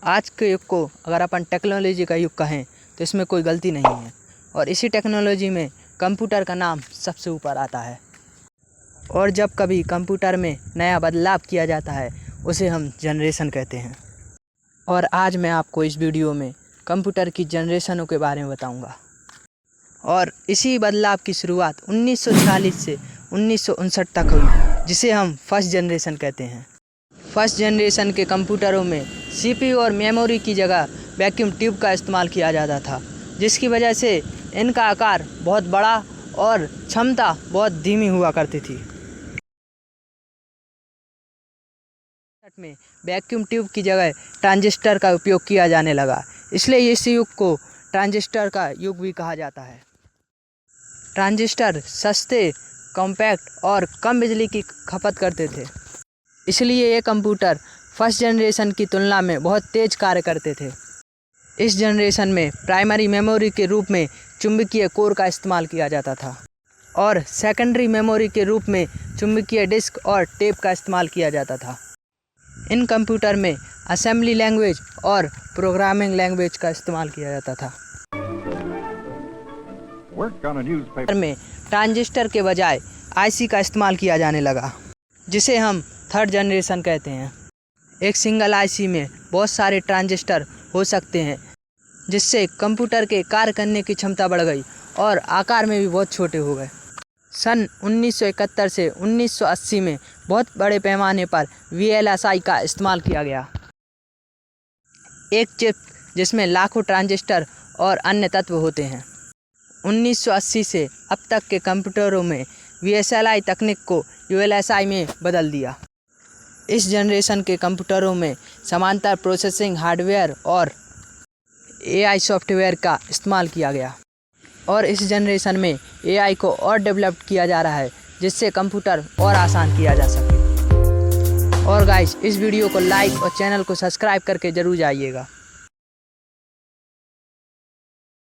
आज के युग को अगर अपन टेक्नोलॉजी का युग कहें तो इसमें कोई गलती नहीं है और इसी टेक्नोलॉजी में कंप्यूटर का नाम सबसे ऊपर आता है। और जब कभी कंप्यूटर में नया बदलाव किया जाता है उसे हम जनरेशन कहते हैं। और आज मैं आपको इस वीडियो में कंप्यूटर की जनरेशनों के बारे में बताऊंगा। और इसी बदलाव की शुरुआत 1940 से 1959 तक हुई, जिसे हम फर्स्ट जनरेशन कहते हैं। फर्स्ट जनरेशन के कंप्यूटरों में सीपीयू और मेमोरी की जगह वैक्यूम ट्यूब का इस्तेमाल किया जाता था, जिसकी वजह से इनका आकार बहुत बड़ा और क्षमता बहुत धीमी हुआ करती थी। में वैक्यूम ट्यूब की जगह ट्रांजिस्टर का उपयोग किया जाने लगा, इसलिए इस युग को ट्रांजिस्टर का युग भी कहा जाता है। ट्रांजिस्टर सस्ते, कॉम्पैक्ट और कम बिजली की खपत करते थे, इसलिए ये कंप्यूटर फर्स्ट जनरेशन की तुलना में बहुत तेज़ कार्य करते थे। इस जनरेशन में प्राइमरी मेमोरी के रूप में चुंबकीय कोर का इस्तेमाल किया जाता था और सेकेंडरी मेमोरी के रूप में चुंबकीय डिस्क और टेप का इस्तेमाल किया जाता था। इन कंप्यूटर में असेंबली लैंग्वेज और प्रोग्रामिंग लैंग्वेज का इस्तेमाल किया जाता था। में ट्रांजिस्टर के बजाय आईसी का इस्तेमाल किया जाने लगा, जिसे हम थर्ड जनरेशन कहते हैं। एक सिंगल आईसी में बहुत सारे ट्रांजिस्टर हो सकते हैं, जिससे कंप्यूटर के कार्य करने की क्षमता बढ़ गई और आकार में भी बहुत छोटे हो गए। सन 1971 से 1980 में बहुत बड़े पैमाने पर वीएलएसआई का इस्तेमाल किया गया, एक चिप जिसमें लाखों ट्रांजिस्टर और अन्य तत्व होते हैं। 1980 से अब तक के कंप्यूटरों में वीएलएसआई तकनीक को यूएलएसआई में बदल दिया। इस जनरेशन के कंप्यूटरों में समांतर प्रोसेसिंग हार्डवेयर और एआई सॉफ्टवेयर का इस्तेमाल किया गया और इस जनरेशन में एआई को और डेवलप किया जा रहा है, जिससे कंप्यूटर और आसान किया जा सके। और गाइस, इस वीडियो को लाइक और चैनल को सब्सक्राइब करके ज़रूर जाइएगा।